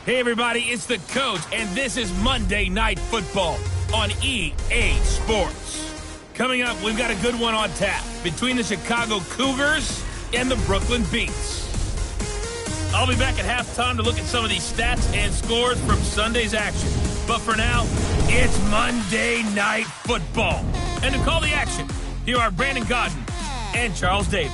Hey, everybody, it's the Coach, and this is Monday Night Football on EA Sports. Coming up, we've got a good one on tap between the Chicago Cougars and the Brooklyn Beats. I'll be back at halftime to look at some of these stats and scores from Sunday's action. But for now, it's Monday Night Football. And to call the action, here are Brandon Godden and Charles Davis.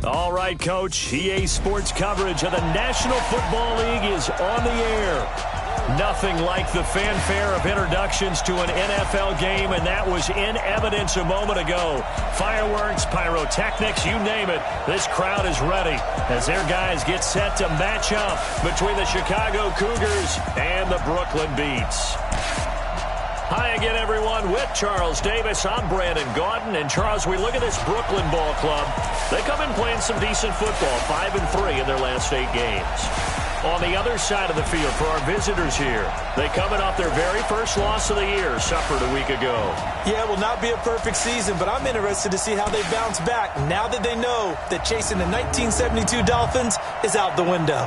All right, Coach. EA Sports coverage of the National Football League is on the air. Nothing like the fanfare of introductions to an NFL game, and that was in evidence a moment ago. Fireworks, pyrotechnics, you name it. This crowd is ready as their guys get set to match up between the Chicago Cougars and the Brooklyn Beats. Hi again, everyone. With Charles Davis, I'm Brandon Godden. And, Charles, we look at this Brooklyn ball club. They come in playing some decent football, 5-3 in their last 8 games. On the other side of the field for our visitors here, they coming off their very first loss of the year, suffered a week ago. Yeah, it will not be a perfect season, but I'm interested to see how they bounce back now that they know that chasing the 1972 Dolphins is out the window.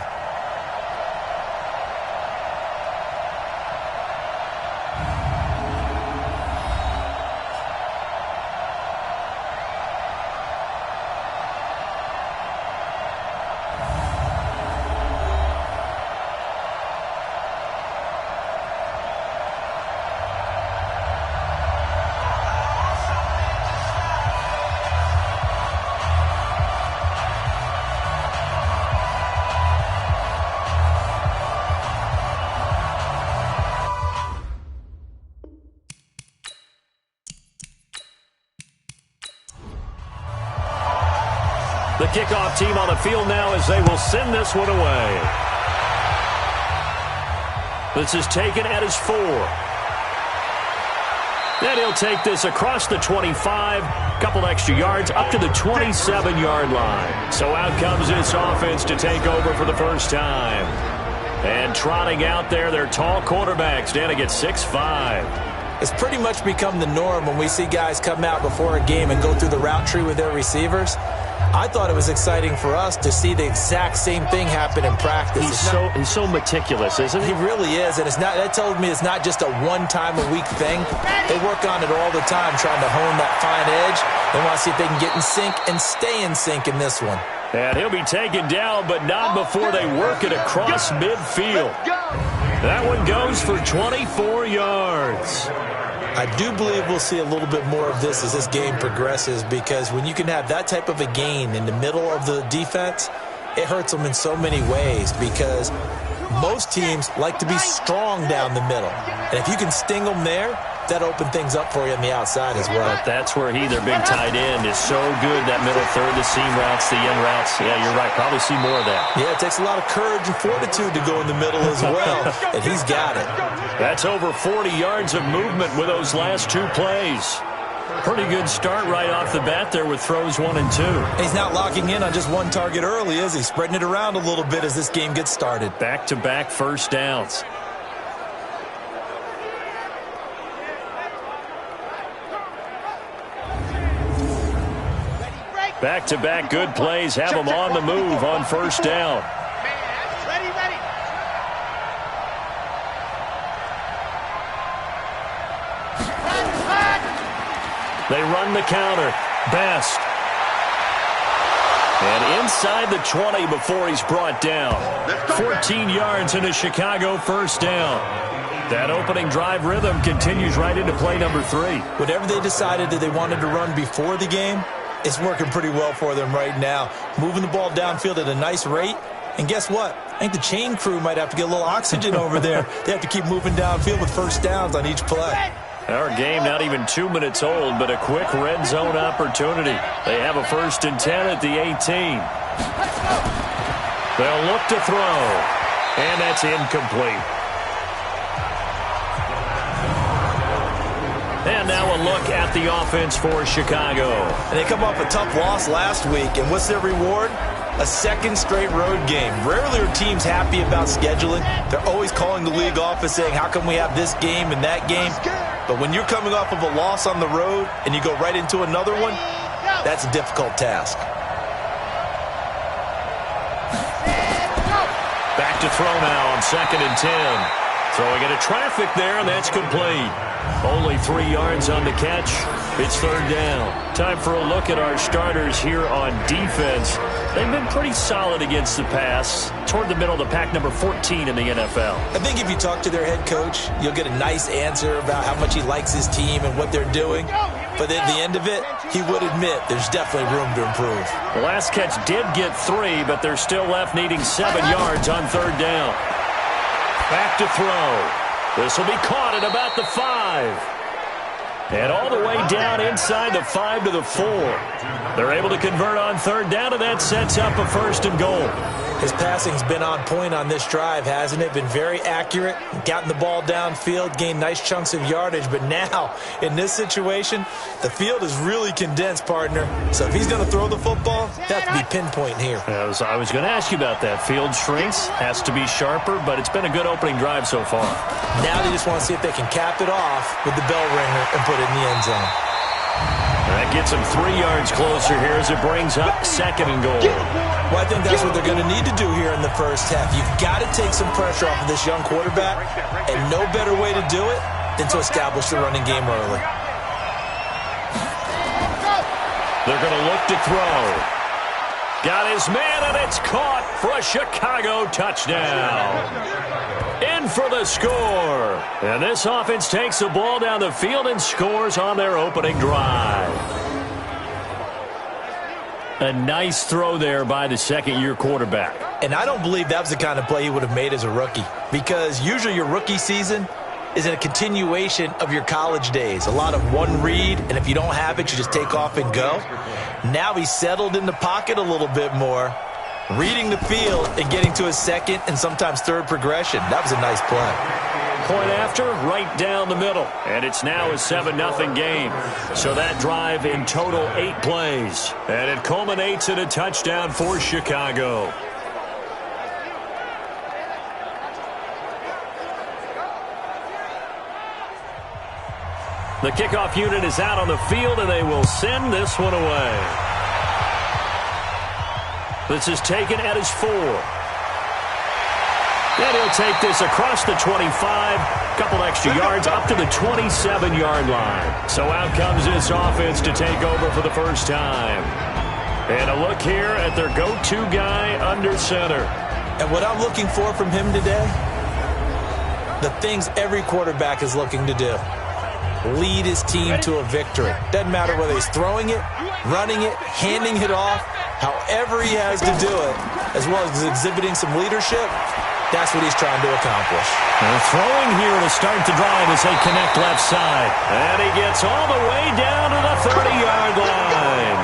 The kickoff team on the field now as they will send this one away. This is taken at his 4. And he'll take this across the 25, couple extra yards, up to the 27-yard line. So out comes this offense to take over for the first time. And trotting out there, their tall quarterbacks, standing at 6'5". It's pretty much become the norm when we see guys come out before a game and go through the route tree with their receivers. I thought it was exciting for us to see the exact same thing happen in practice. He's so meticulous, isn't he? He really is, and that told me it's not just a one-time-a-week thing. They work on it all the time, trying to hone that fine edge. They want to see if they can get in sync and stay in sync in this one. And he'll be taken down, but not before they work it across midfield. That one goes for 24 yards. I do believe we'll see a little bit more of this as this game progresses, because when you can have that type of a gain in the middle of the defense, it hurts them in so many ways, because most teams like to be strong down the middle. And if you can sting them there, that opens things up for you on the outside as well. That's where their big tight end, is so good, that middle third, the seam routes, the end routes. Yeah, you're right. Probably see more of that. Yeah, it takes a lot of courage and fortitude to go in the middle as well, and he's got it. That's over 40 yards of movement with those last 2 plays. Pretty good start right off the bat there with throws 1 and 2. He's not locking in on just one target early, is he? Spreading it around a little bit as this game gets started. Back-to-back first downs. Back-to-back good plays have them on the move on first down. Ready. They run the counter. Best. And inside the 20 before he's brought down. 14 yards in a Chicago first down. That opening drive rhythm continues right into play number 3. Whatever they decided that they wanted to run before the game, it's working pretty well for them right now. Moving the ball downfield at a nice rate. And guess what? I think the chain crew might have to get a little oxygen over there. They have to keep moving downfield with first downs on each play. Our game not even 2 minutes old, but a quick red zone opportunity. They have a 1st and 10 at the 18. They'll look to throw. And that's incomplete. And now a look at the offense for Chicago. And they come off a tough loss last week. And what's their reward? A second straight road game. Rarely are teams happy about scheduling. They're always calling the league office saying, how come we have this game and that game? But when you're coming off of a loss on the road and you go right into another one, that's a difficult task. Back to throw now on 2nd and 10. Throwing into traffic there, and that's complete. Only 3 yards on the catch. It's 3rd down. Time for a look at our starters here on defense. They've been pretty solid against the pass. Toward the middle of the pack, number 14 in the NFL. I think if you talk to their head coach, you'll get a nice answer about how much he likes his team and what they're doing. But at the end of it, he would admit there's definitely room to improve. The last catch did get 3, but they're still left needing 7 yards on 3rd down. Back to throw. This will be caught at about the 5. And all the way down inside the 5 to the 4. They're able to convert on 3rd down, and that sets up a 1st and goal. His passing's been on point on this drive, hasn't it? Been very accurate, gotten the ball downfield, gained nice chunks of yardage. But now, in this situation, the field is really condensed, partner. So if he's going to throw the football, that has to be pinpoint here. I was going to ask you about that. Field shrinks, has to be sharper, but it's been a good opening drive so far. Now they just want to see if they can cap it off with the bell ringer and put it in the end zone. That gets them 3 yards closer here as it brings up 2nd and goal. Well, I think that's what they're going to need to do here in the first half. You've got to take some pressure off of this young quarterback, and no better way to do it than to establish the running game early. They're going to look to throw. Got his man, and it's caught for a Chicago touchdown. In for the score. And this offense takes the ball down the field and scores on their opening drive. A nice throw there by the 2nd-year quarterback. And I don't believe that was the kind of play he would have made as a rookie, because usually your rookie season is a continuation of your college days. A lot of one read, and if you don't have it, you just take off and go. Now he's settled in the pocket a little bit more, reading the field and getting to his 2nd and sometimes 3rd progression. That was a nice play. Point after, right down the middle. And it's now a 7-0 game. So that drive in total 8 plays. And it culminates in a touchdown for Chicago. The kickoff unit is out on the field, and they will send this one away. This is taken at his 4. And he'll take this across the 25, couple extra yards up to the 27-yard line. So out comes this offense to take over for the first time. And a look here at their go-to guy under center. And what I'm looking for from him today, the things every quarterback is looking to do. Lead his team to a victory. Doesn't matter whether he's throwing it, running it, handing it off, however he has to do it, as well as exhibiting some leadership. That's what he's trying to accomplish. They're throwing here to start the drive as they connect left side. And he gets all the way down to the 30-yard line.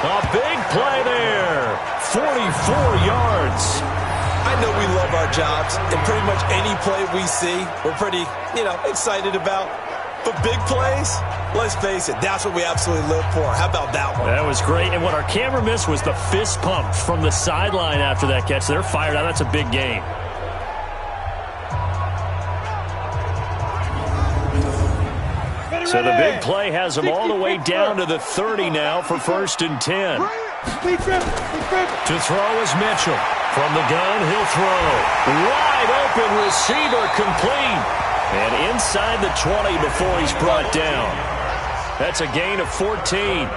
A big play there. 44 yards. I know we love our jobs, and pretty much any play we see, we're pretty, excited about. But big plays, let's face it, that's what we absolutely live for. How about that one? That was great. And what our camera missed was the fist pump from the sideline after that catch. They're fired out. That's a big game. So the big play has them all the way down to the 30 now for 1st and 10. To throw is Mitchell. From the gun, he'll throw. Wide open receiver complete. And inside the 20 before he's brought down. That's a gain of 14.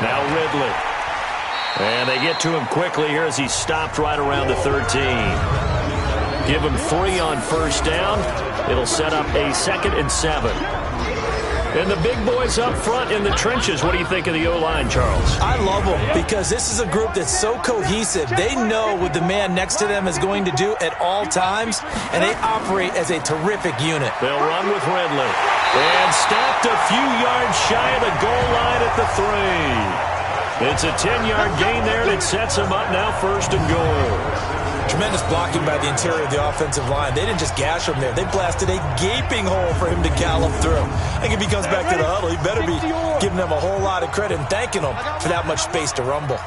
Now Ridley. And they get to him quickly here as he's stopped right around the 13. Give him 3 on 1st down. It'll set up a 2nd and 7. And the big boys up front in the trenches. What do you think of the O-line, Charles? I love them because this is a group that's so cohesive. They know what the man next to them is going to do at all times, and they operate as a terrific unit. They'll run with Ridley. And stopped a few yards shy of the goal line at the 3. It's a 10-yard gain there, and it sets them up now 1st and goal. Tremendous blocking by the interior of the offensive line. They didn't just gash him there. They blasted a gaping hole for him to gallop through. I think if he comes back to the huddle, he better be giving them a whole lot of credit and thanking them for that much space to rumble.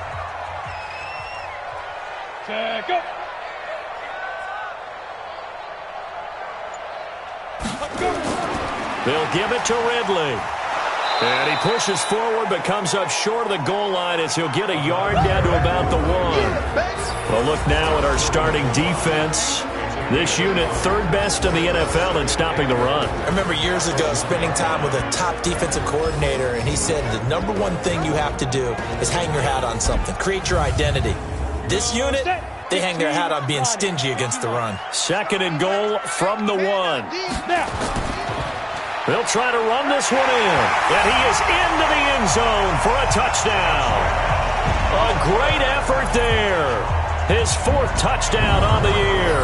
They'll give it to Ridley. And he pushes forward but comes up short of the goal line as he'll get a yard down to about the 1. Well, look now at our starting defense. This unit, third best in the NFL in stopping the run. I remember years ago spending time with a top defensive coordinator, and he said the number one thing you have to do is hang your hat on something. Create your identity. This unit, they hang their hat on being stingy against the run. 2nd and goal from the 1. They'll try to run this one in. And he is into the end zone for a touchdown. A great effort there. His 4th touchdown on the year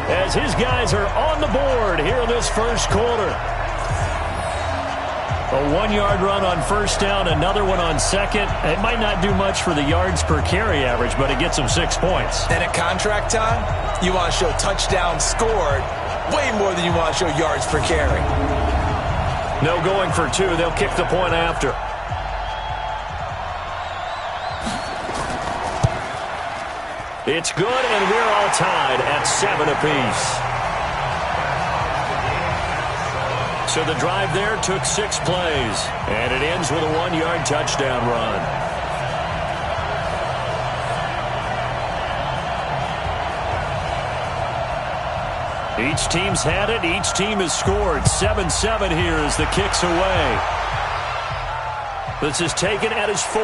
as his guys are on the board here in this first quarter. A 1-yard run on first down, another one on second. It might not do much for the yards per carry average, but it gets them 6 points. And at contract time, you want to show touchdowns scored way more than you want to show yards per carry. No going for 2. They'll kick the point after. It's good, and we're all tied at 7 apiece. So the drive there took 6 plays, and it ends with a 1-yard touchdown run. Each team's had it. Each team has scored. 7-7 here as the kick's away. This is taken at his 4.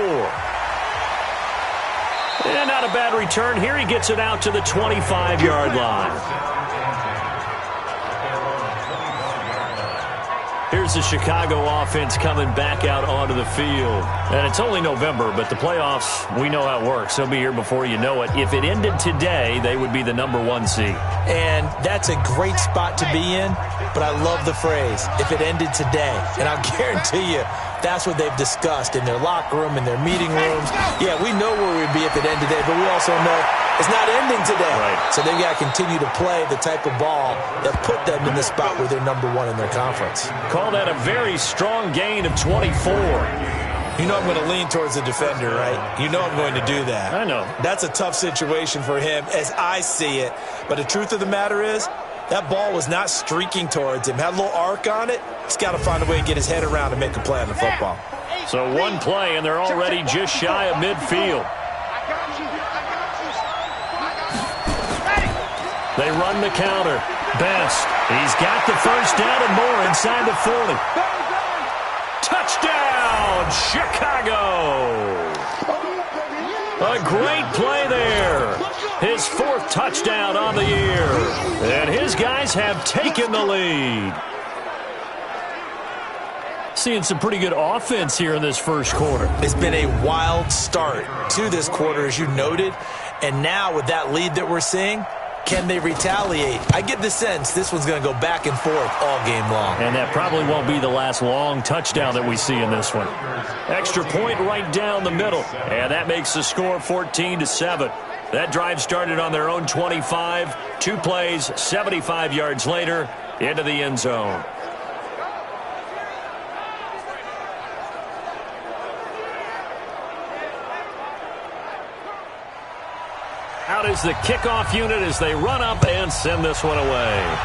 And not a bad return here. He gets it out to the 25-yard line. Here's the Chicago offense coming back out onto the field. And it's only November, but the playoffs, we know how it works. They'll be here before you know it. If it ended today, they would be the number 1 seed. And that's a great spot to be in, but I love the phrase, if it ended today. And I'll guarantee you, that's what they've discussed in their locker room, in their meeting rooms. Yeah, we know where we'd be if it ended today, but we also know it's not ending today. Right. So they've got to continue to play the type of ball that put them in the spot where they're number 1 in their conference. Call that a very strong gain of 24. You know I'm going to lean towards the defender, right? You know I'm going to do that. I know. That's a tough situation for him as I see it. But the truth of the matter is, that ball was not streaking towards him. Had a little arc on it. He's got to find a way to get his head around and make a play on the football. So 1 play, and they're already just shy of midfield. They run the counter. Best. He's got the first down and more inside the 40. Touchdown, Chicago! A great play there. His 4th touchdown on the year. And his guys have taken the lead. Seeing some pretty good offense here in this first quarter. It's been a wild start to this quarter, as you noted. And now with that lead that we're seeing, can they retaliate? I get the sense this one's going to go back and forth all game long. And that probably won't be the last long touchdown that we see in this one. Extra point right down the middle. And that makes the score 14-7. That drive started on their own 25. 2 plays, 75 yards later, into the end zone. Out is the kickoff unit as they run up and send this one away.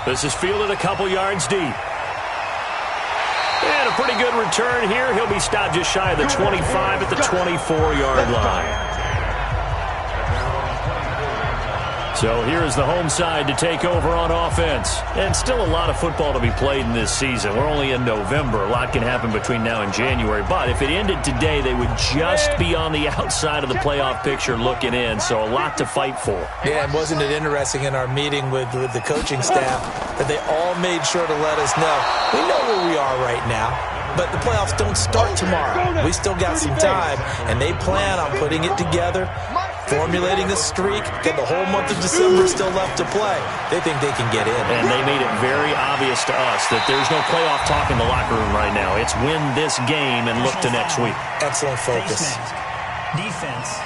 This is fielded a couple yards deep. And a pretty good return here. He'll be stopped just shy of the 25 at the 24-yard line. So here's the home side to take over on offense. And still a lot of football to be played in this season. We're only in November. A lot can happen between now and January. But if it ended today, they would just be on the outside of the playoff picture looking in. So a lot to fight for. Yeah, and wasn't it interesting in our meeting with the coaching staff that they all made sure to let us know, we know where we are right now, but the playoffs don't start tomorrow. We still got some time, and they plan on putting it together, formulating a streak, get the whole month of December still left to play. They think they can get in. And they made it very obvious to us that there's no playoff talk in the locker room right now. It's win this game and look to next week. Excellent focus. Defense.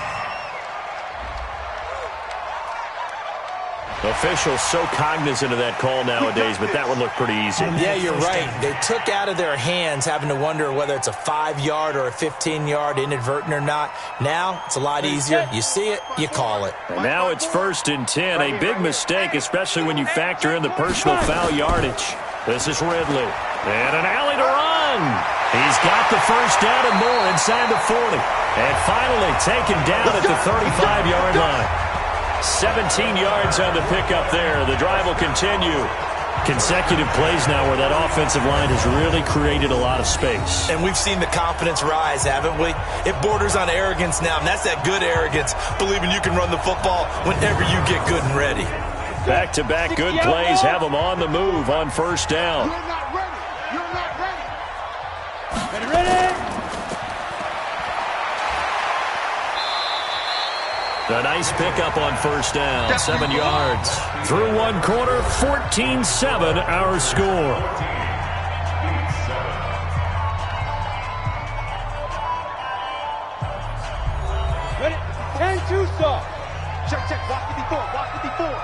Officials so cognizant of that call nowadays, but that would look pretty easy. Yeah, you're right. They took out of their hands having to wonder whether it's a 5-yard or a 15-yard, inadvertent or not. Now, it's a lot easier. You see it, you call it. And now it's 1st and 10. A big mistake, especially when you factor in the personal foul yardage. This is Ridley. And an alley to run. He's got the first down and more inside the 40. And finally taken down at the 35-yard line. 17 yards on the pickup there. The drive will continue. Consecutive plays now where that offensive line has really created a lot of space. And we've seen the confidence rise, haven't we? It borders on arrogance now, and that's that good arrogance, believing you can run the football whenever you get good and ready. Back-to-back good plays have them on the move on first down. You're not ready. You're not ready. Ready? A nice pickup on first down, 7 yards. Through one quarter, 14-7 our score. Ready? 10-2 stop. Check. Walk it before.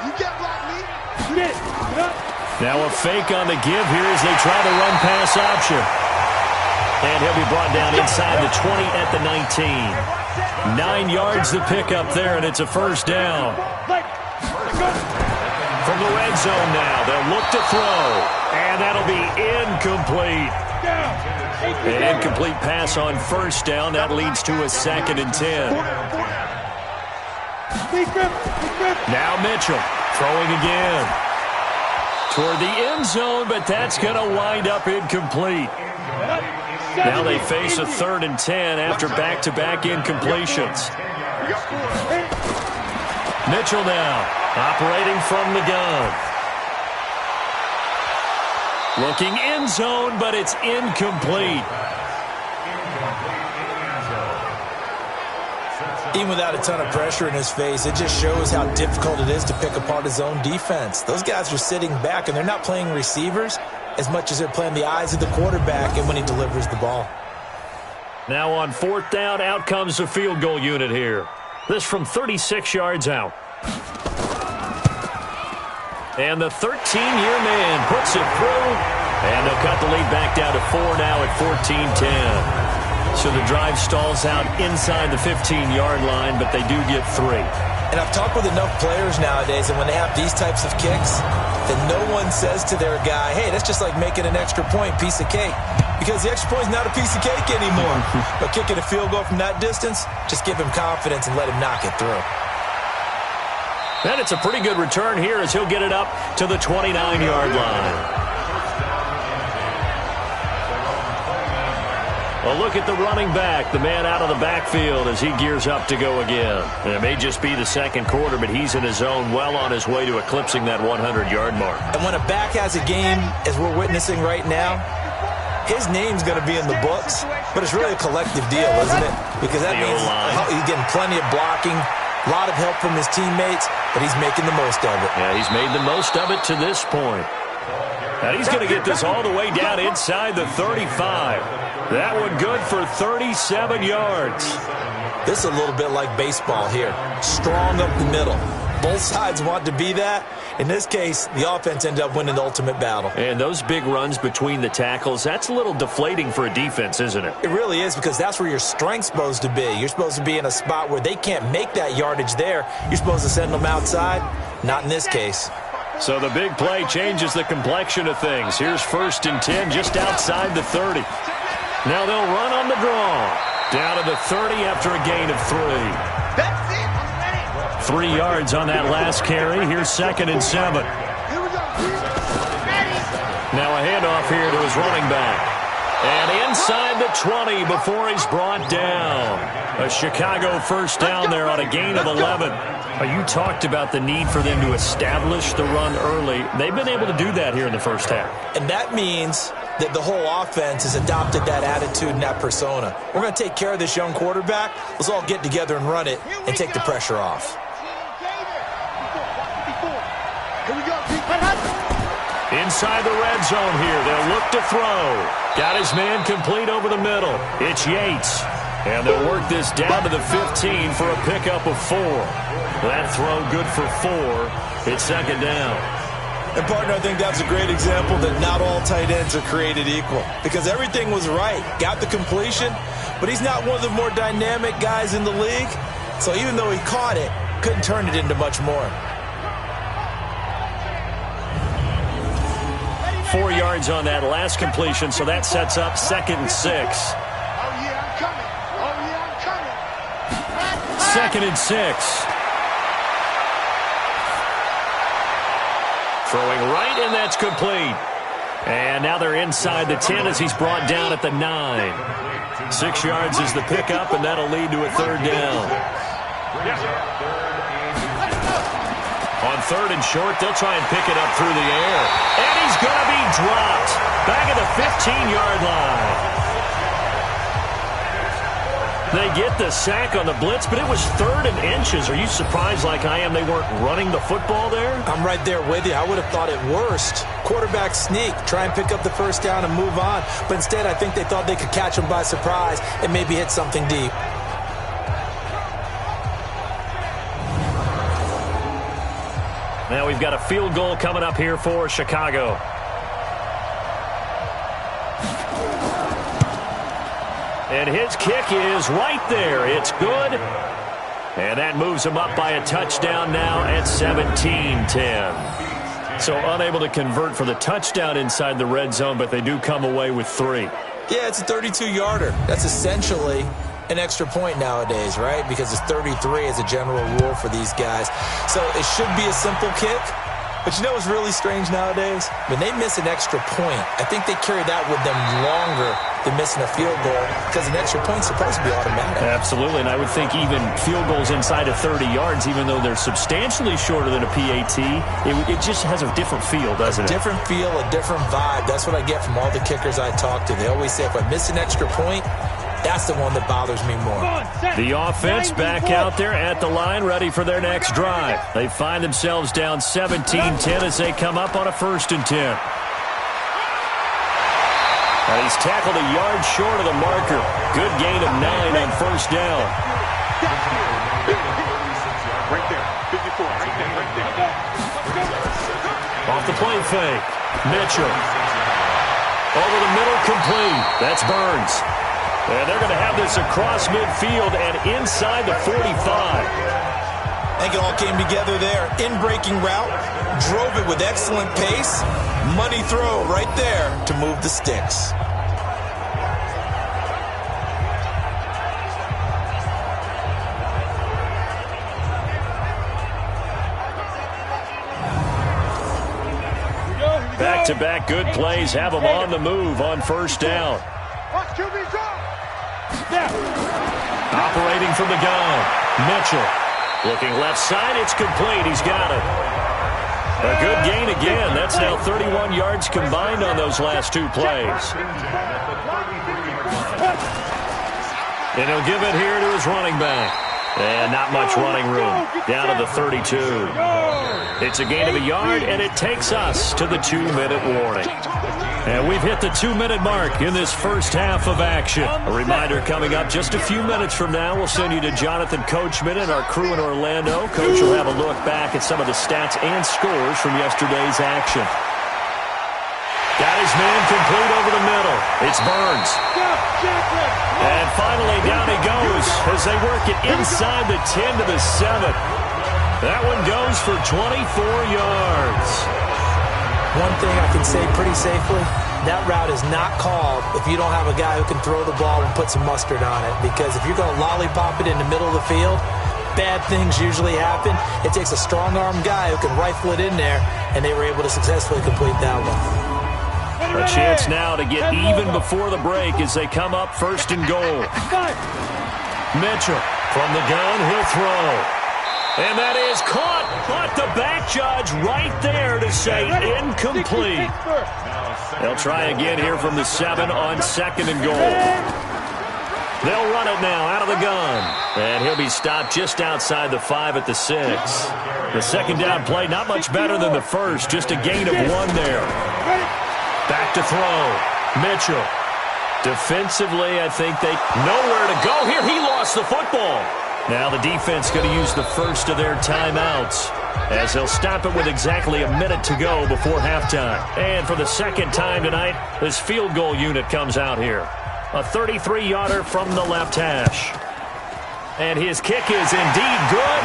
You get blocked, me. You get it. Get up. Now a fake on the give here as they try the run-pass option. And he'll be brought down inside the 20 at the 19. 9 yards to pick up there, and it's a first down. From the red zone now, they'll look to throw, and that'll be incomplete. An incomplete pass on first down. That leads to a 2nd and 10. Now Mitchell throwing again. Toward the end zone, but that's going to wind up incomplete. Now they face a 3rd and 10 after back-to-back incompletions. Mitchell now operating from the gun. Looking end zone, but it's incomplete. Even without a ton of pressure in his face, it just shows how difficult it is to pick apart his own defense. Those guys are sitting back, and they're not playing receivers as much as they're playing the eyes of the quarterback and when he delivers the ball. Now on 4th down, out comes the field goal unit here. This from 36 yards out. And the 13-year man puts it through. And they'll cut the lead back down to 4 now at 14-10. So the drive stalls out inside the 15-yard line, but they do get 3. And I've talked with enough players nowadays, and when they have these types of kicks, that no one says to their guy, hey, that's just like making an extra point, piece of cake. Because the extra point is not a piece of cake anymore. But kicking a field goal from that distance, just give him confidence and let him knock it through. And it's a pretty good return here as he'll get it up to the 29-yard line. A look at the running back, the man out of the backfield as he gears up to go again. And it may just be the second quarter, but he's in his zone, well on his way to eclipsing that 100-yard mark. And when a back has a game, as we're witnessing right now, his name's going to be in the books, but it's really a collective deal, isn't it? Because that means he's getting plenty of blocking, a lot of help from his teammates, but he's making the most of it. Yeah, he's made the most of it to this point. And he's going to get this all the way down inside the 35. That one good for 37 yards. This is a little bit like baseball here. Strong up the middle. Both sides want to be that. In this case, the offense ended up winning the ultimate battle. And those big runs between the tackles, that's a little deflating for a defense, isn't it? It really is, because that's where your strength's supposed to be. You're supposed to be in a spot where they can't make that yardage there. You're supposed to send them outside. Not in this case. So the big play changes the complexion of things. Here's 1st and 10 just outside the 30. Now they'll run on the draw. Down to the 30 after a gain of 3. That's it. I'm ready. 3 yards on that last carry. Here's 2nd and 7. Here we go. Ready. Now a handoff here to his running back. And inside the 20 before he's brought down. A Chicago first down there on a gain of 11. You talked about the need for them to establish the run early. They've been able to do that here in the first half. And that means that the whole offense has adopted that attitude and that persona. We're going to take care of this young quarterback. Let's all get together and run it and take the pressure off. Here we go. Inside the red zone here, they'll look to throw. Got his man complete over the middle. It's Yates. And they'll work this down to the 15 for a pickup of 4. That throw good for 4. It's 2nd down. And, partner, I think that's a great example that not all tight ends are created equal. Because everything was right. Got the completion, but he's not one of the more dynamic guys in the league. So even though he caught it, couldn't turn it into much more. 4 yards on that last completion, so that sets up 2nd and 6. Oh, yeah, I'm coming. Oh, yeah, I'm coming. 2nd and 6. Throwing right, and that's complete. And now they're inside the 10 as he's brought down at the 9. 6 yards is the pickup, and that'll lead to a 3rd down. On 3rd and short, they'll try and pick it up through the air. And he's going to be dropped back at the 15-yard line. They get the sack on the blitz, but it was 3rd and inches. Are you surprised like I am they weren't running the football there? I'm right there with you. I would have thought at worst, quarterback sneak, try and pick up the 1st down and move on. But instead, I think they thought they could catch him by surprise and maybe hit something deep. Now we've got a field goal coming up here for Chicago. And his kick is right there. It's good. And that moves him up by a touchdown now at 17-10. So unable to convert for the touchdown inside the red zone, but they do come away with 3. Yeah, it's a 32-yarder. That's essentially an extra point nowadays, right? Because it's 33 as a general rule for these guys. So it should be a simple kick. But you know what's really strange nowadays? When they miss an extra point, I think they carry that with them longer than missing a field goal because an extra point's supposed to be automatic. Absolutely, and I would think even field goals inside of 30 yards, even though they're substantially shorter than a PAT, it just has a different feel, doesn't it? A different feel, a different vibe. That's what I get from all the kickers I talk to. They always say if I miss an extra point, that's the one that bothers me more. The offense back out there at the line, ready for their next drive. They find themselves down 17-10 as they come up on a 1st and 10. And he's tackled a yard short of the marker. Good gain of 9 on 1st down. Right there. 54. Right there. Off the play fake. Mitchell. Over the middle, complete. That's Burns. And they're going to have this across midfield and inside the 45. I think it all came together there. In-breaking route, drove it with excellent pace. Money throw right there to move the sticks. Back-to-back good plays have them on the move on 1st down. Operating from the gun, Mitchell. Looking left side, it's complete. He's got it. A good gain again. That's now 31 yards combined on those last 2 plays. And he'll give it here to his running back. And not much running room. Down to the 32. It's a gain of a yard, and it takes us to the 2-minute warning. And we've hit the 2-minute mark in this first half of action. A reminder coming up just a few minutes from now. We'll send you to Jonathan Coachman and our crew in Orlando. Coach will have a look back at some of the stats and scores from yesterday's action. Got his man complete over the middle. It's Burns. And finally down he goes as they work it inside the 10 to the 7. That one goes for 24 yards. One thing I can say pretty safely, that route is not called if you don't have a guy who can throw the ball and put some mustard on it. Because if you're going to lollipop it in the middle of the field, bad things usually happen. It takes a strong-armed guy who can rifle it in there, and they were able to successfully complete that one. A chance now to get even before the break as they come up 1st and goal. Mitchell from the gun, he'll throw. And that is caught. But the back judge right there to say incomplete. They'll try again here from the 7 on 2nd and goal. They'll run it now out of the gun. And he'll be stopped just outside the 5 at the 6. The 2nd down play, not much better than the first. Just a gain of 1 there. Back to throw. Mitchell. Defensively, I think they nowhere to go here. He lost the football. Now the defense going to use the first of their timeouts as they'll stop it with exactly a minute to go before halftime. And for the 2nd time tonight, this field goal unit comes out here. A 33-yarder from the left hash. And his kick is indeed good.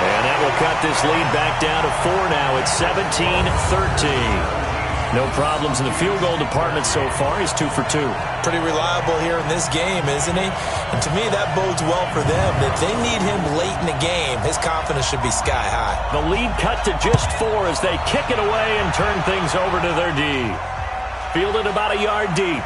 And that will cut this lead back down to 4 now. It's 17-13. No problems in the field goal department so far. He's 2 for 2. Pretty reliable here in this game, isn't he? And to me, that bodes well for them. If they need him late in the game, his confidence should be sky high. The lead cut to just 4 as they kick it away and turn things over to their D. Fielded about a yard deep.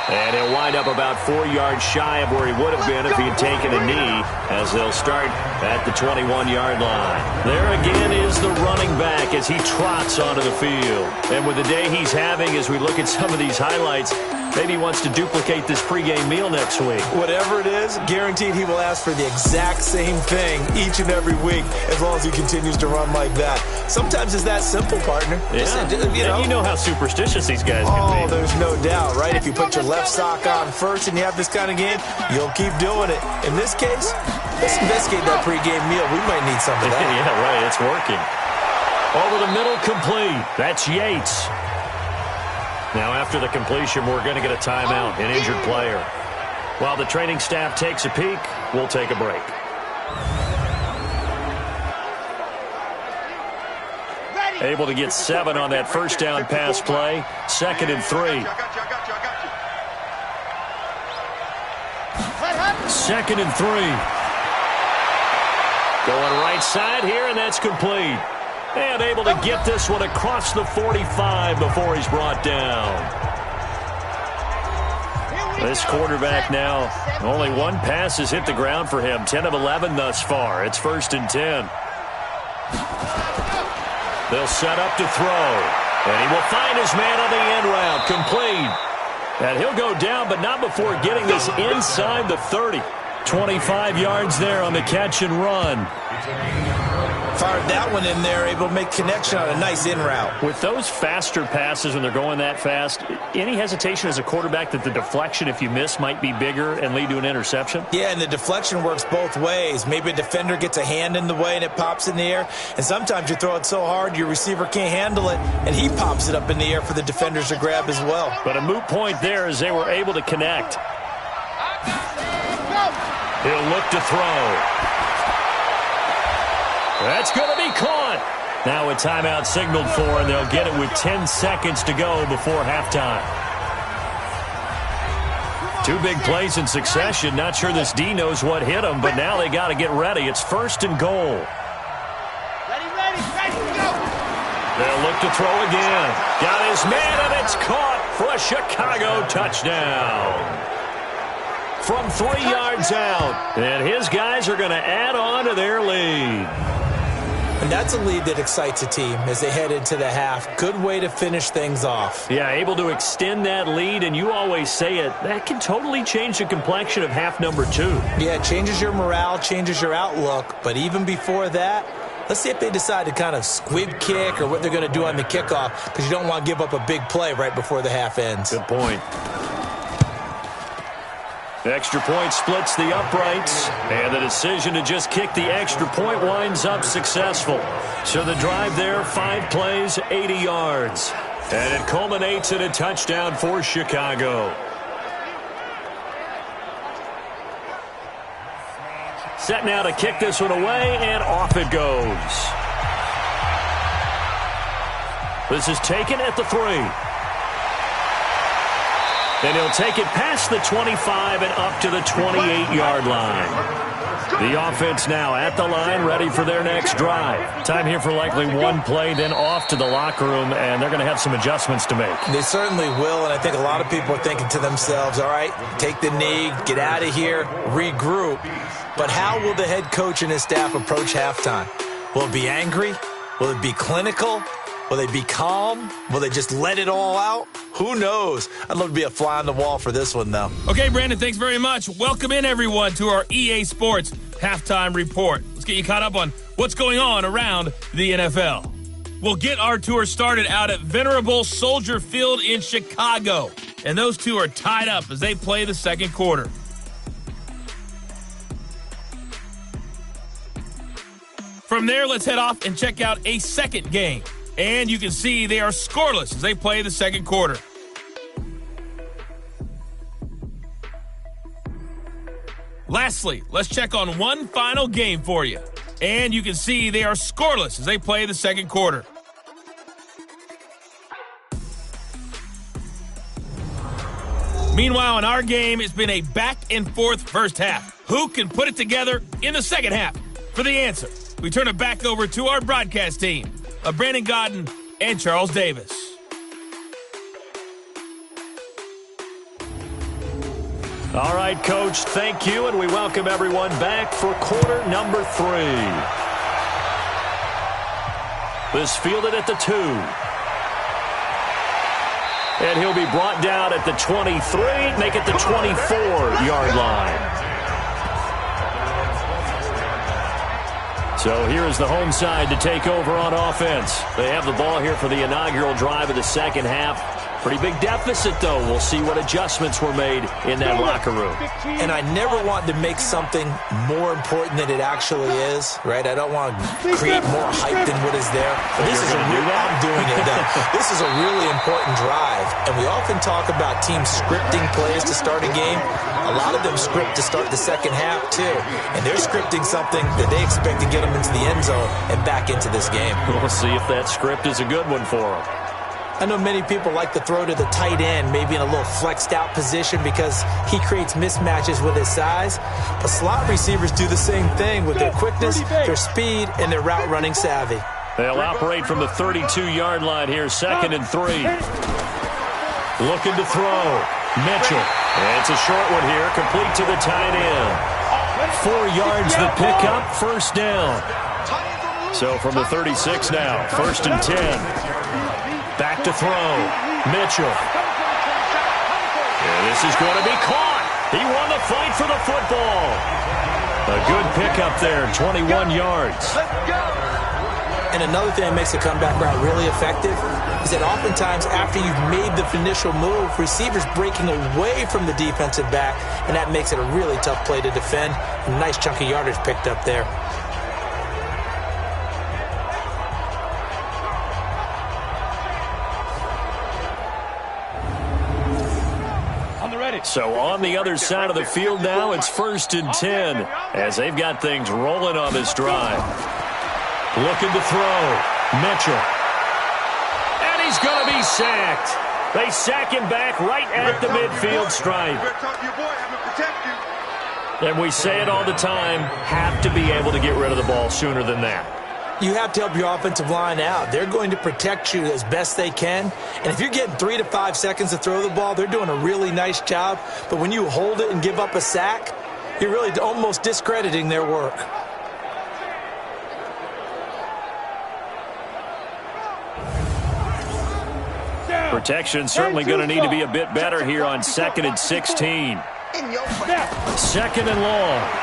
And he'll wind up about 4 yards shy of where he would have been if he had taken a knee, as they'll start at the 21-yard line. There again is the running back as he trots onto the field. And with the day he's having, as we look at some of these highlights, maybe he wants to duplicate this pregame meal next week. Whatever it is, guaranteed he will ask for the exact same thing each and every week as long as he continues to run like that. Sometimes it's that simple, partner. Yeah. And you know how superstitious these guys can be. Oh, there's no doubt, right? If you put your left sock on first and you have this kind of game, you'll keep doing it. In this case, let's investigate that pregame meal. We might need some of that. Yeah, right. It's working. Over the middle, complete. That's Yates. Now, after the completion, we're going to get a timeout, an injured player. While the training staff takes a peek, we'll take a break. Able to get 7 on that first down pass play. 2nd and 3. 2nd and 3. Going right side here, and that's complete. And able to get this one across the 45 before he's brought down. This quarterback now, only 1 pass has hit the ground for him. 10 of 11 thus far. It's 1st and 10. They'll set up to throw. And he will find his man on the end route. Complete. And he'll go down, but not before getting this inside the 30. 25 yards there on the catch and run. Fired that one in there, able to make connection on a nice in route. With those faster passes when they're going that fast, any hesitation as a quarterback that the deflection, if you miss, might be bigger and lead to an interception? Yeah, and the deflection works both ways. Maybe a defender gets a hand in the way and it pops in the air. And sometimes you throw it so hard your receiver can't handle it, and he pops it up in the air for the defenders to grab as well. But a moot point there as they were able to connect. He'll look to throw. That's going to be caught. Now a timeout signaled for, and they'll get it with 10 seconds to go before halftime. 2 big plays in succession. Not sure this D knows what hit him, but now they got to get ready. It's 1st and goal. Ready, go. They'll look to throw again. Got his man, and it's caught for a Chicago touchdown. From 3 yards out, and his guys are going to add on to their lead. And that's a lead that excites a team as they head into the half. Good way to finish things off. Yeah, able to extend that lead, and you always say it, that can totally change the complexion of half number 2. Yeah, it changes your morale, changes your outlook. But even before that, let's see if they decide to kind of squib kick or what they're going to do on the kickoff, because you don't want to give up a big play right before the half ends. Good point. The extra point splits the uprights, and the decision to just kick the extra point winds up successful. So the drive there, 5 plays, 80 yards. And it culminates in a touchdown for Chicago. Set now to kick this one away, and off it goes. This is taken at the 3. And he'll take it past the 25 and up to the 28-yard line. The offense now at the line, ready for their next drive. Time here for likely 1 play, then off to the locker room, and they're going to have some adjustments to make. They certainly will, and I think a lot of people are thinking to themselves, all right, take the knee, get out of here, regroup. But how will the head coach and his staff approach halftime? Will it be angry? Will it be clinical? Will they be calm? Will they just let it all out? Who knows? I'd love to be a fly on the wall for this one, though. Okay, Brandon, thanks very much. Welcome in, everyone, to our EA Sports Halftime Report. Let's get you caught up on what's going on around the NFL. We'll get our tour started out at Venerable Soldier Field in Chicago. And those two are tied up as they play the second quarter. From there, let's head off and check out a second game. And you can see they are scoreless as they play the second quarter. Lastly, let's check on one final game for you. And you can see they are scoreless as they play the second quarter. Meanwhile, in our game, it's been a back-and-forth first half. Who can put it together in the second half? For the answer, we turn it back over to our broadcast team of Brandon Godden and Charles Davis. All right, Coach, thank you, and we welcome everyone back for quarter number 3. This fielded at the 2. And he'll be brought down at the 23, make it the 24-yard line. So here is the home side to take over on offense. They have the ball here for the inaugural drive of the second half. Pretty big deficit, though. We'll see what adjustments were made in that locker room. And I never want to make something more important than it actually is, right? I don't want to create more hype than what is there. But this is I'm doing it. This is a really important drive. And we often talk about teams scripting plays to start a game. A lot of them script to start the second half, too. And they're scripting something that they expect to get them into the end zone and back into this game. We'll see if that script is a good one for them. I know many people like to throw to the tight end, maybe in a little flexed out position because he creates mismatches with his size. But slot receivers do the same thing with their quickness, their speed, and their route running savvy. They'll operate from the 32-yard line here, 2nd and 3. Looking to throw. Mitchell. And it's a short one here, complete to the tight end. 4 yards the pickup, first down. So from the 36 now, 1st and 10. Back to throw. Mitchell. And this is going to be caught. He won the fight for the football. A good pickup there, 21 yards. And another thing that makes a comeback route really effective is that oftentimes after you've made the initial move, receivers breaking away from the defensive back, and that makes it a really tough play to defend. A nice chunk of yardage picked up there. So on the other side of the field now, it's 1st and 10 as they've got things rolling on this drive. Looking to throw. Mitchell. And he's going to be sacked. They sack him back right at the midfield stripe. And we say it all the time, have to be able to get rid of the ball sooner than that. You have to help your offensive line out. They're going to protect you as best they can. And if you're getting 3 to 5 seconds to throw the ball, they're doing a really nice job. But when you hold it and give up a sack, you're really almost discrediting their work. Protection certainly going to need to be a bit better here on 2nd and 16. 2nd and long.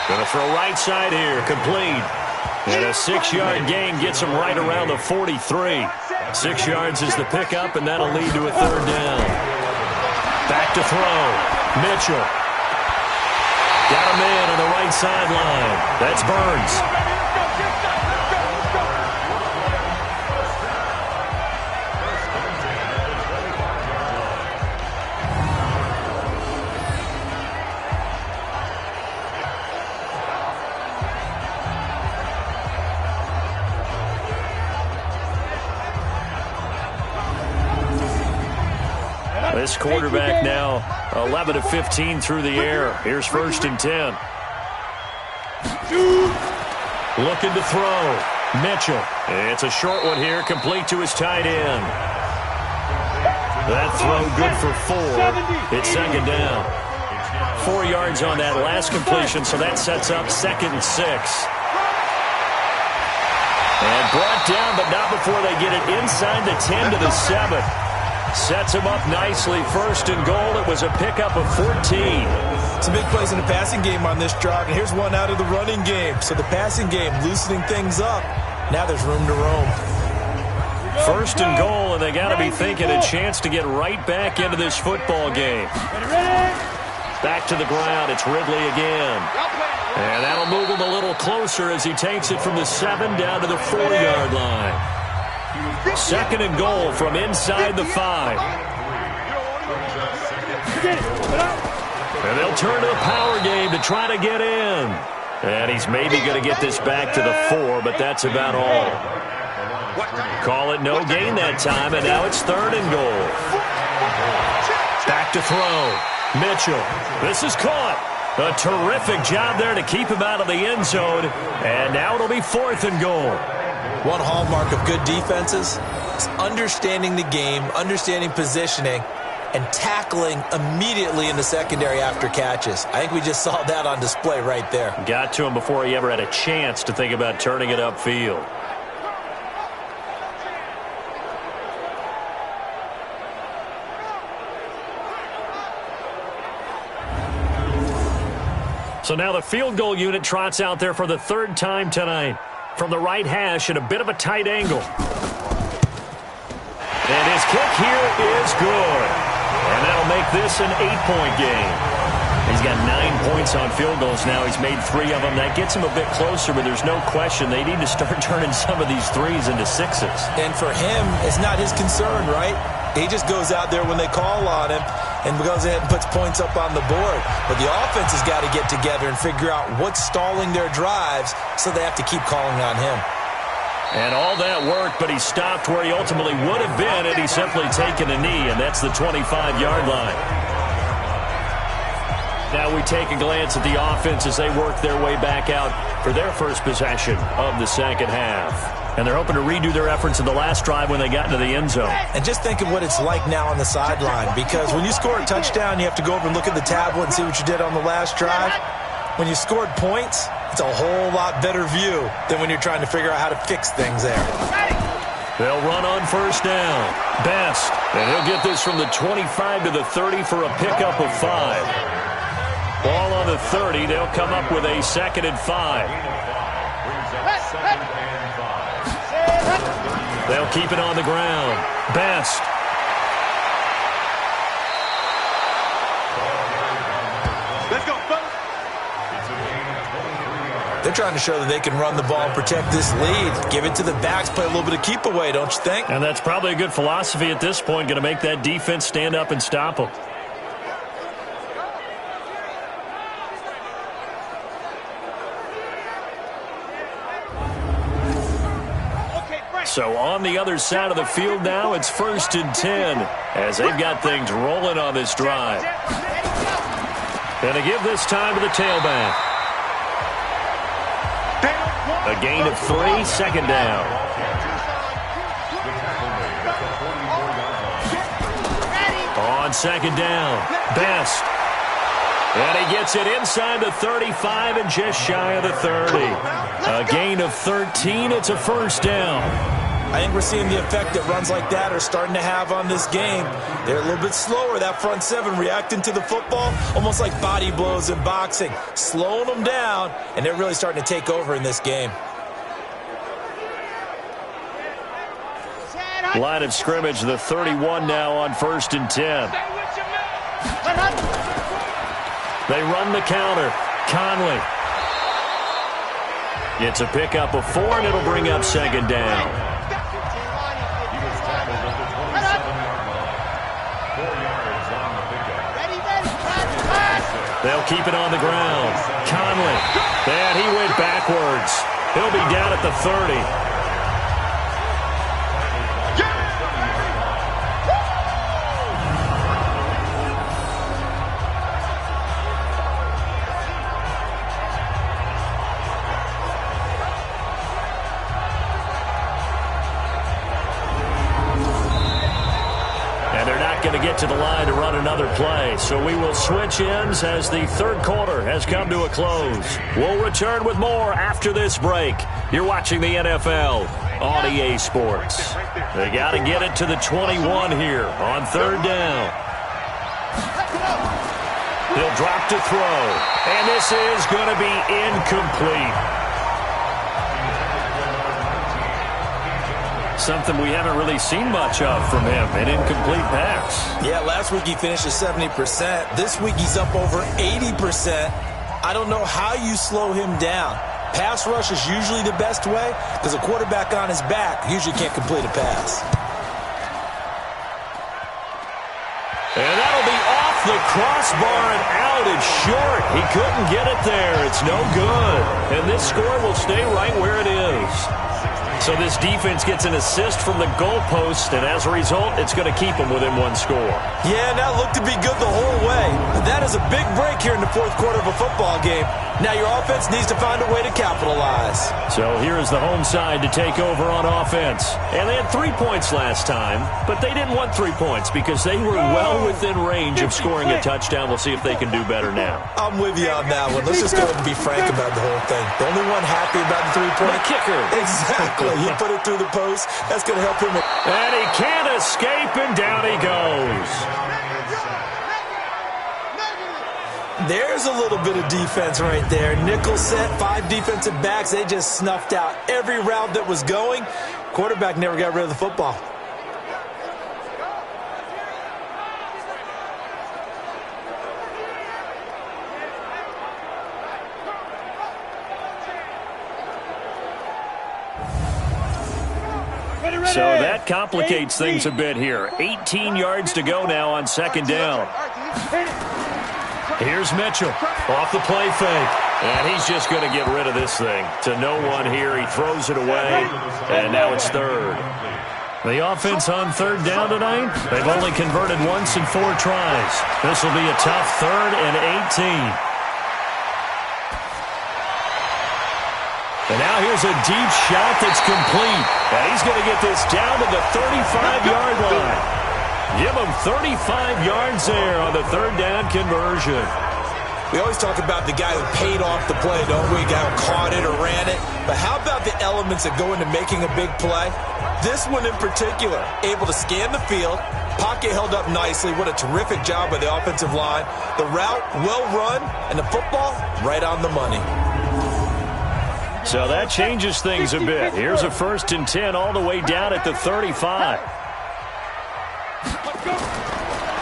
Going to throw right side here, complete. And a 6-yard gain gets him right around the 43. 6 yards is the pickup, and that'll lead to a 3rd down. Back to throw. Mitchell. Got him in on the right sideline. That's Burns. This quarterback now 11 of 15 through the air. Here's 1st and 10. Looking to throw. Mitchell. It's a short one here, complete to his tight end. That throw good for 4. It's 2nd down. 4 yards on that last completion, so that sets up 2nd and 6. And brought down, but not before they get it inside the 10 to the 7. Sets him up nicely. 1st and goal. It was a pickup of 14. Some big plays in the passing game on this drive, and here's one out of the running game. So the passing game loosening things up. Now there's room to roam. 1st and goal, and they got to be thinking a chance to get right back into this football game. Back to the ground. It's Ridley again. And that'll move him a little closer as he takes it from the 7 down to the 4-yard line. 2nd and goal from inside the 5. And they'll turn to the power game to try to get in. And he's maybe going to get this back to the 4, but that's about all. Call it no gain that time, and now it's 3rd and goal. Back to throw. Mitchell. This is caught. A terrific job there to keep him out of the end zone. And now it'll be 4th and goal. One hallmark of good defenses is understanding the game, understanding positioning, and tackling immediately in the secondary after catches. I think we just saw that on display right there. Got to him before he ever had a chance to think about turning it upfield. So now the field goal unit trots out there for the 3rd time tonight. From the right hash at a bit of a tight angle. And his kick here is good. And that'll make this an 8-point game. He's got 9 points on field goals now. He's made 3 of them. That gets him a bit closer, but there's no question they need to start turning some of these 3s into 6s. And for him, it's not his concern, right? He just goes out there when they call on him and goes ahead and puts points up on the board. But the offense has got to get together and figure out what's stalling their drives, so they have to keep calling on him. And all that worked, but he stopped where he ultimately would have been had he simply taken a knee, and that's the 25-yard line. Now we take a glance at the offense as they work their way back out for their first possession of the second half. And they're hoping to redo their efforts in the last drive when they got into the end zone. And just think of what it's like now on the sideline, because when you score a touchdown, you have to go over and look at the tablet and see what you did on the last drive. When you scored points, it's a whole lot better view than when you're trying to figure out how to fix things there. They'll run on 1st down. Best. And he'll get this from the 25 to the 30 for a pickup of 5. Ball on the 30. They'll come up with a 2nd and 5. They'll keep it on the ground. Best. Let's go, fellas. They're trying to show that they can run the ball and protect this lead. Give it to the backs, play a little bit of keep away, don't you think? And that's probably a good philosophy at this point, going to make that defense stand up and stop them. So on the other side of the field now, it's 1st and 10 as they've got things rolling on this drive. And they give this time to the tailback. A gain of 3, 2nd down. On 2nd down, Best. And he gets it inside the 35 and just shy of the 30. A gain of 13, it's a 1st down. I think we're seeing the effect that runs like that are starting to have on this game. They're a little bit slower, that front 7, reacting to the football, almost like body blows in boxing, slowing them down, and they're really starting to take over in this game. Line of scrimmage, the 31 now on 1st and 10. They run the counter. Conley. It's a pickup of 4, and it'll bring up 2nd down. They'll keep it on the ground. Conley. And he went backwards. He'll be down at the 30. Going to get to the line to run another play. So we will switch ends as the 3rd quarter has come to a close. We'll return with more after this break. You're watching the NFL on EA Sports. They got to get it to the 21 here on 3rd down. He'll drop to throw. And this is going to be incomplete. Something we haven't really seen much of from him, an incomplete pass. Yeah, last week he finished at 70%. This week he's up over 80%. I don't know how you slow him down. Pass rush is usually the best way because a quarterback on his back usually can't complete a pass. And that'll be off the crossbar and out. It's short. He couldn't get it there. It's no good. And this score will stay right where it is. So this defense gets an assist from the goalpost, and as a result, it's going to keep them within one score. Yeah, and that looked to be good the whole way. But that is a big break here in the fourth quarter of a football game. Now your offense needs to find a way to capitalize. So here is the home side to take over on offense. And they had 3 points last time, but they didn't want 3 points because they were well within range of scoring a touchdown. We'll see if they can do better now. I'm with you on that one. Let's just go ahead and be frank about the whole thing. The only one happy about the 3-point kicker. Exactly. He put it through the post. That's going to help him. And he can't escape, and down he goes. There's a little bit of defense right there. Nickel set, 5 defensive backs. They just snuffed out every route that was going. Quarterback never got rid of the football. So that complicates things a bit here. 18 yards to go now on second down. Here's Mitchell off the play fake. And he's just going to get rid of this thing. To no one here. He throws it away. And now it's third. The offense on third down tonight, they've only converted once in 4 tries. This will be a tough 3rd and 18. And now here's a deep shot that's complete. And he's going to get this down to the 35-yard line. Give him 35 yards there on the 3rd down conversion. We always talk about the guy who paid off the play, don't we? The guy who caught it or ran it. But how about the elements that go into making a big play? This one in particular, able to scan the field, pocket held up nicely. What a terrific job by the offensive line. The route, well run, and the football, right on the money. So that changes things a bit. Here's a 1st and 10 all the way down at the 35.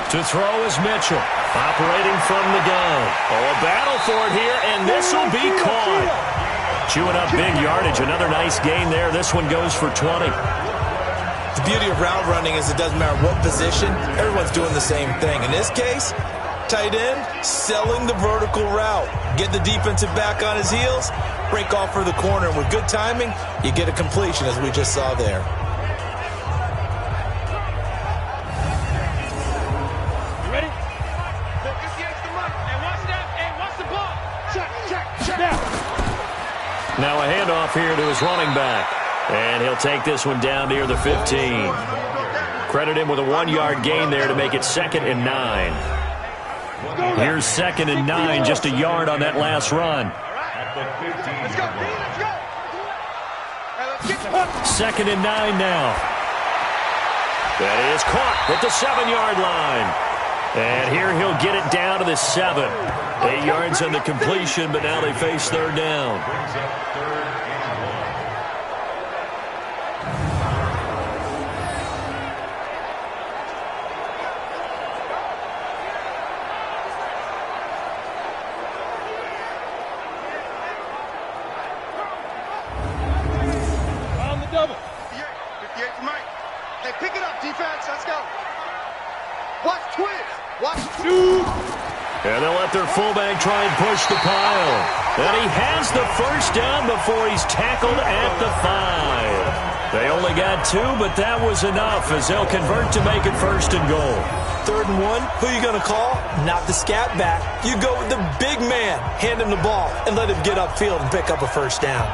To throw is Mitchell, operating from the gun. Oh, a battle for it here, and this will be caught. Chewing up big yardage. Another nice gain there. This one goes for 20. The beauty of route running is it doesn't matter what position. Everyone's doing the same thing. In this case, tight end, selling the vertical route. Get the defensive back on his heels, break off for the corner. And with good timing, you get a completion, as we just saw there. Now a handoff here to his running back. And he'll take this one down near the 15. Credit him with a 1-yard gain there to make it 2nd and 9. Here's 2nd and 9, just a yard on that last run. 2nd and 9 now. That is caught at the 7-yard line. And here he'll get it down to the 7. 8 yards on the completion, but now they face 3rd down. On the double. 58 to Mike. Hey, pick it up, defense. Let's go. Watch twins. Watch two. And they'll let their fullback try and push the pile. And he has the 1st down before he's tackled at the 5. They only got 2, but that was enough as they'll convert to make it 1st and goal. 3rd and 1, who you going to call? Not the scat back. You go with the big man. Hand him the ball and let him get upfield and pick up a 1st down.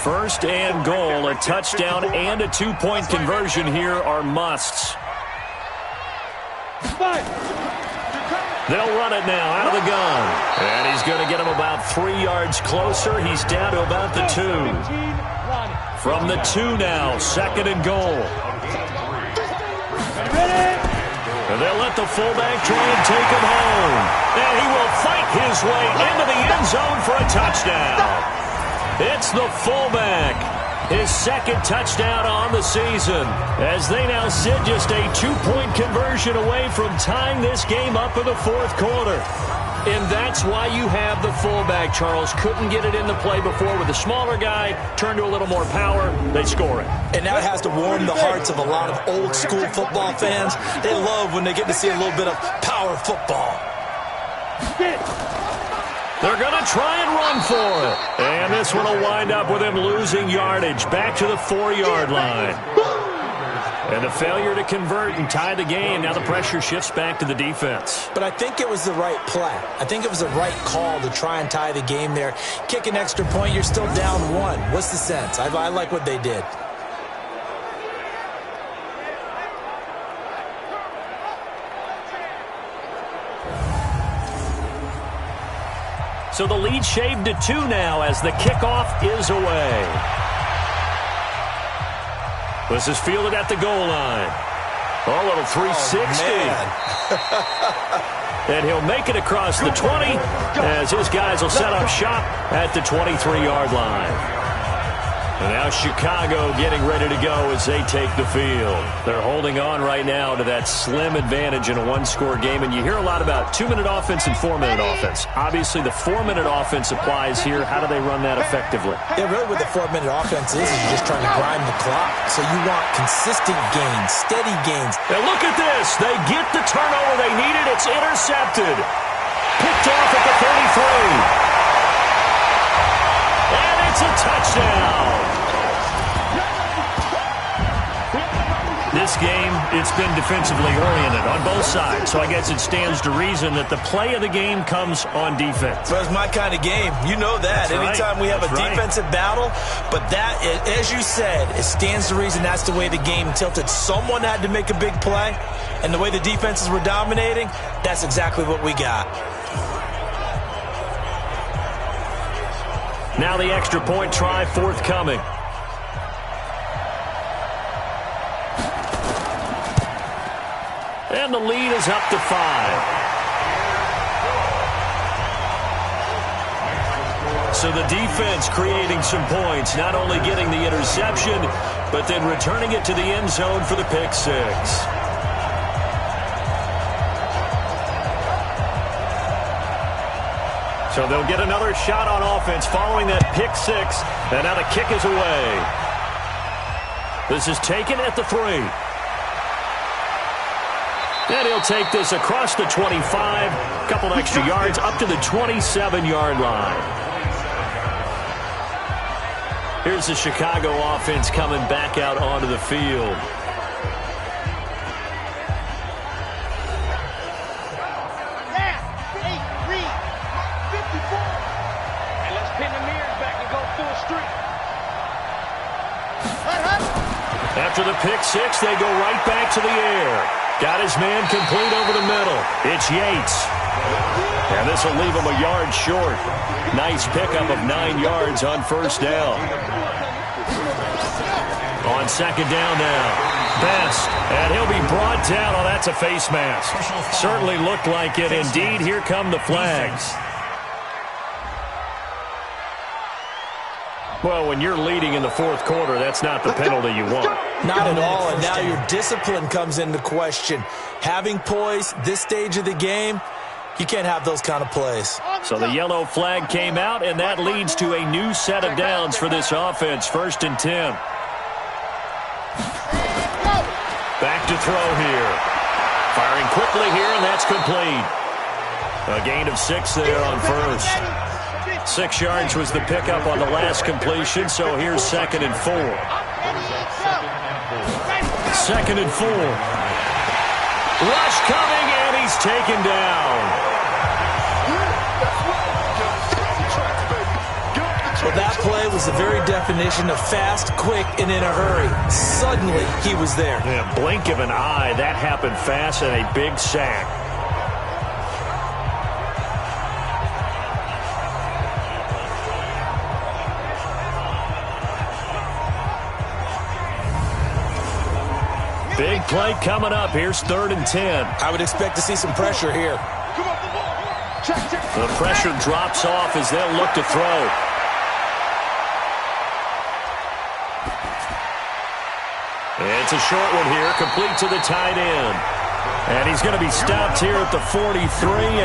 1st and goal, a touchdown and a 2-point conversion here are musts. They'll run it now out of the gun. And he's going to get him about 3 yards closer. He's down to about the 2. From the 2 now, 2nd and goal. And they'll let the fullback try and take him home. And he will fight his way into the end zone for a touchdown. It's the fullback. His 2nd touchdown on the season as they now sit just a 2-point conversion away from tying this game up in the 4th quarter. And that's why you have the fullback, Charles. Couldn't get it in the play before with the smaller guy. Turned to a little more power. They score it. And that has to warm the hearts of a lot of old-school football fans. They love when they get to see a little bit of power football. They're going to try and run for it. And this one will wind up with him losing yardage back to the 4-yard line. And the failure to convert and tie the game. Now the pressure shifts back to the defense. But I think it was the right play. I think it was the right call to try and tie the game there. Kick an extra point, you're still down 1. What's the sense? I like what they did. So the lead shaved to 2 now as the kickoff is away. This is fielded at the goal line. Oh, a little 360. And he'll make it across the 20 as his guys will set up shop at the 23-yard line. And now Chicago getting ready to go as they take the field. They're holding on right now to that slim advantage in a one-score game. And you hear a lot about 2-minute offense and 4-minute offense. Obviously, the 4-minute offense applies here. How do they run that effectively? Yeah, really what the 4-minute offense is you're just trying to grind the clock. So you want consistent gains, steady gains. And look at this. They get the turnover they needed. It's intercepted. Picked off at the 33. And it's a touchdown. This game, it's been defensively oriented on both sides, so I guess it stands to reason that the play of the game comes on defense. Well, it's my kind of game. You know that. That's Anytime right. we have That's a right. defensive battle, but that, as you said, it stands to reason that's the way the game tilted. Someone had to make a big play, and the way the defenses were dominating, that's exactly what we got. Now the extra point try forthcoming. And the lead is up to 5. So the defense creating some points, not only getting the interception, but then returning it to the end zone for the pick 6. So they'll get another shot on offense following that pick 6. And now the kick is away. This is taken at the 3. And he'll take this across the 25. A couple extra yards up to the 27-yard line. Here's the Chicago offense coming back out onto the field. After the pick 6, they go right back to the air. Got his man complete over the middle. It's Yates. And this will leave him a yard short. Nice pickup of 9 yards on first down. On second down now. Best. And he'll be brought down. Oh, that's a face mask. Certainly looked like it. Indeed, here come the flags. Well, when you're leading in the fourth quarter, that's not the penalty you want. Not at all, and now your discipline comes into question. Having poise, this stage of the game, you can't have those kind of plays. So the yellow flag came out, and that leads to a new set of downs for this offense. 1st and 10. Back to throw here. Firing quickly here, and that's complete. A gain of 6 there on first. 6 yards was the pickup on the last completion, so here's 2nd and 4. 2nd and 4. Rush coming, and he's taken down. Well, that play was the very definition of fast, quick, and in a hurry. Suddenly, he was there. Yeah, blink of an eye, that happened fast, and a big sack. Big play coming up. Here's 3rd and 10. I would expect to see some pressure here. The pressure drops off as they'll look to throw. It's a short one here, complete to the tight end. And he's going to be stopped here at the 43,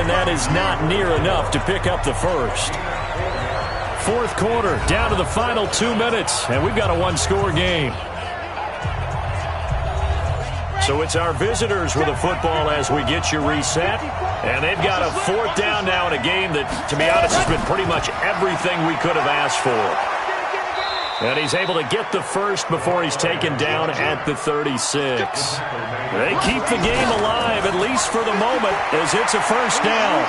and that is not near enough to pick up the first. Fourth quarter, down to the final 2 minutes, and we've got a one-score game. So it's our visitors with the football as we get you reset. And they've got a fourth down now in a game that, to be honest, has been pretty much everything we could have asked for. And he's able to get the first before he's taken down at the 36. They keep the game alive, at least for the moment, as it's a first down.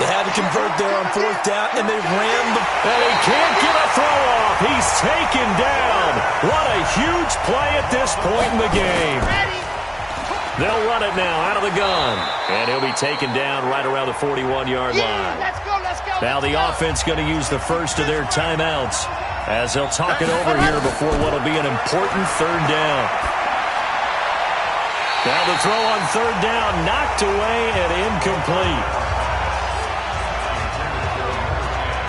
They had to convert there on fourth down, and they ran the... And he can't get a throw off. He's taken down. What a huge play at this point in the game. They'll run it now out of the gun. And he'll be taken down right around the 41-yard line. Let's go. Now the offense going to use the first of their timeouts as they'll talk it over here before what will be an important third down. Now the throw on third down, knocked away and incomplete.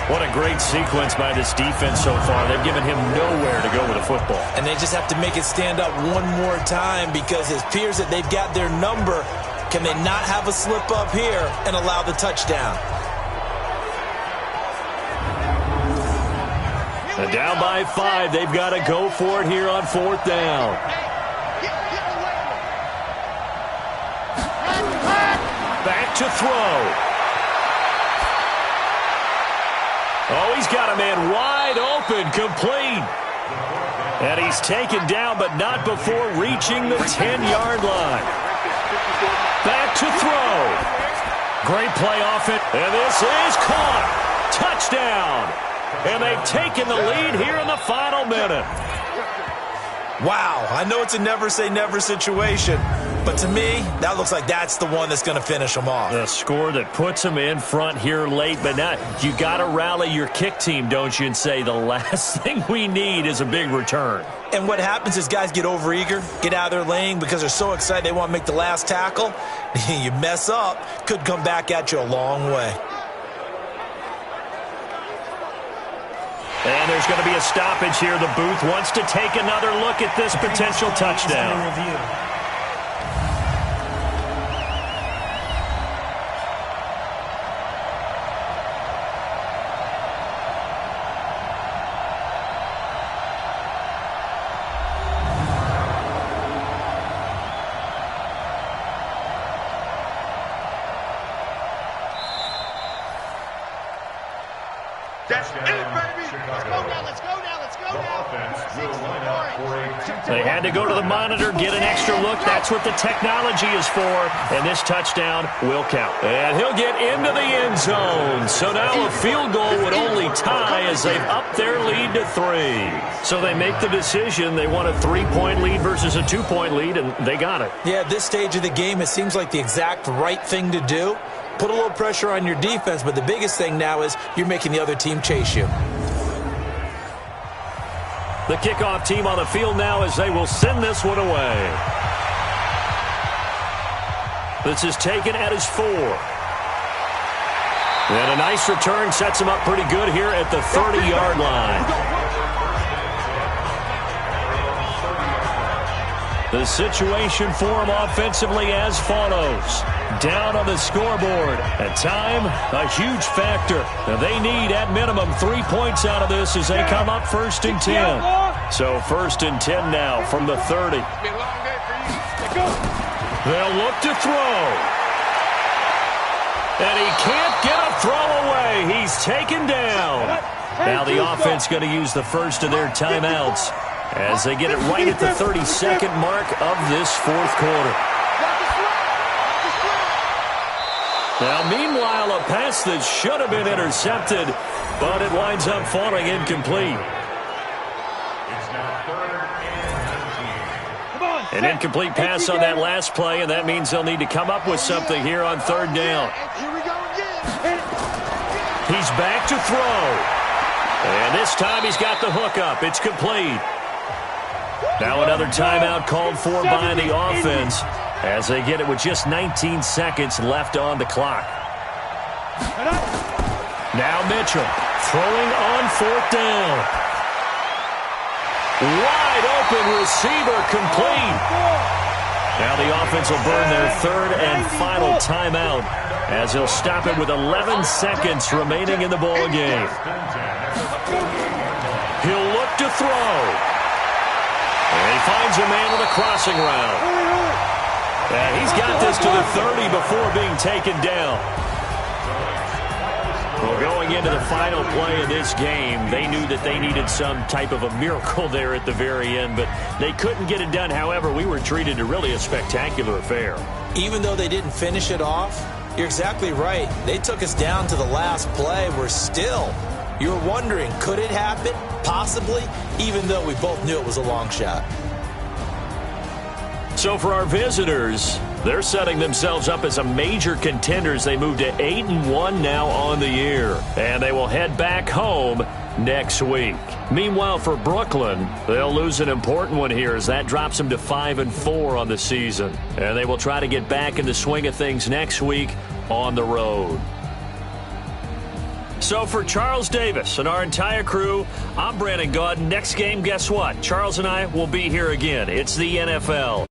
What a great sequence by this defense so far. They've given him nowhere to go with the football. And they just have to make it stand up one more time because it appears that they've got their number. Can they not have a slip up here and allow the touchdown? And down by 5, they've got to go for it here on fourth down. Back to throw. Oh, he's got a man wide open, complete. And he's taken down, but not before reaching the 10-yard line. Back to throw. Great play off it, and this is caught. Touchdown. And they've taken the lead here in the final minute. Wow, I know it's a never-say-never situation, but to me, that looks like that's the one that's going to finish them off. The score that puts them in front here late, but not. You got to rally your kick team, don't you, and say the last thing we need is a big return. And what happens is guys get overeager, get out of their lane because they're so excited they want to make the last tackle. You mess up, could come back at you a long way. And there's going to be a stoppage here. The booth wants to take another look at this potential touchdown. That's it, baby. Let's go now. They had to go to the monitor, get an extra look. That's what the technology is for. And this touchdown will count. And he'll get into the end zone. So now a field goal would only tie as they've upped their lead to 3. So they make the decision. They want a 3-point lead versus a 2-point lead, and they got it. Yeah, at this stage of the game, it seems like the exact right thing to do. Put a little pressure on your defense, but the biggest thing now is you're making the other team chase you. The kickoff team on the field now as they will send this one away. This is taken at his 4. And a nice return sets him up pretty good here at the 30-yard line. The situation for him offensively as follows. Down on the scoreboard. At time, a huge factor. Now they need, at minimum, 3 points out of this as they come up 1st and 10. So 1st and 10 now from the 30. They'll look to throw. And he can't get a throw away. He's taken down. Now the offense going to use the first of their timeouts as they get it right at the 32nd mark of this 4th quarter. Now, meanwhile, a pass that should have been intercepted, but it winds up falling incomplete. An incomplete pass on that last play, and that means they'll need to come up with something here on 3rd down. He's back to throw. And this time he's got the hook up. It's complete. Now another timeout called for by the offense as they get it with just 19 seconds left on the clock. Now Mitchell throwing on 4th down. Wide open receiver complete. Now the offense will burn their third and final timeout as they'll stop it with 11 seconds remaining in the ball game. He'll look to throw. And he finds a man with a crossing route. And he's got this to the 30 before being taken down. Well, going into the final play of this game, they knew that they needed some type of a miracle there at the very end, but they couldn't get it done. However, we were treated to really a spectacular affair. Even though they didn't finish it off, you're exactly right. They took us down to the last play. We're still, you're wondering, could it happen? Possibly, even though we both knew it was a long shot. So for our visitors, they're setting themselves up as a major contender as they move to 8-1 now on the year. And they will head back home next week. Meanwhile, for Brooklyn, they'll lose an important one here as that drops them to 5-4 on the season. And they will try to get back in the swing of things next week on the road. So for Charles Davis and our entire crew, I'm Brandon Gaudin. Next game, guess what? Charles and I will be here again. It's the NFL.